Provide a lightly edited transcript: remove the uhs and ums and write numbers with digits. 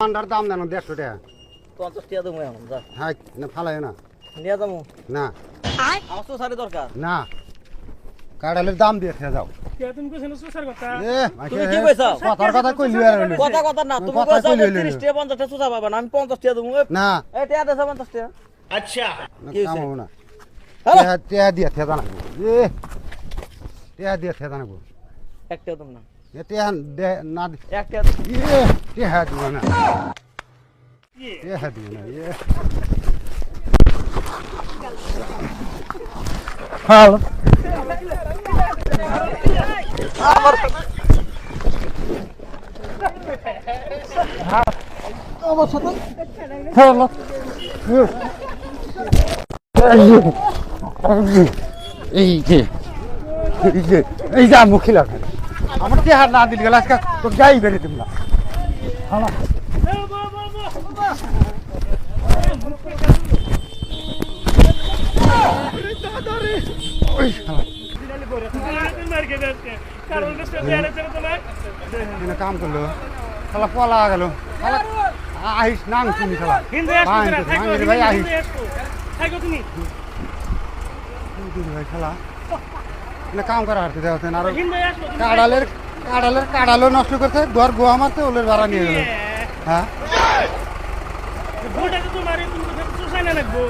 পান্ডার দাম জানো 150 টাকা 50 টাকা দেবো এখন যা হ্যাঁ না ফালাই না নিয়ে যাবো না আমার তো সারি দরকার না কাড়ালের দাম দিয়ে খেয়ে যাও তুমি কইছ না সুসার কথা তুমি কি কইছো কথার কথা কইলি আর হইলো কথা না তুমি কথা কইছো কইলি 30 টাকা 50 টাকা সুসা পাবা না আমি 50 টাকা দেবো না এই টাকা দেছো 50 টাকা আচ্ছা কি হইছে? কাম হবে না হ্যালো টেয়া দিয়ে খেয়ে জানাবো টেয়া দিয়ে খেয়ে জানাবো এক টাকা দেবো না টেয়া না এক টাকা টেয়া দিব না টেয়া দিব না হ্যালো আমার সাথে হ্যালো এই যে মুখি লাগে আমার টেহার না দিল গেল আজকে তো যাই বেরিয়ে তুমি না হ্যালো কাম করলো খেলা পলা গেল খেলা আহিস নাং তুমি খেলা ভাই আহিস ভাই খেলা কাম করা হারতে দেওয়া আর কাড়ালের নষ্ট করতে ঘর গোয়া মারতে ওলের ভাড়া নিয়ে গেল হ্যাঁ তোমার তুমি সুসাই না লাগবো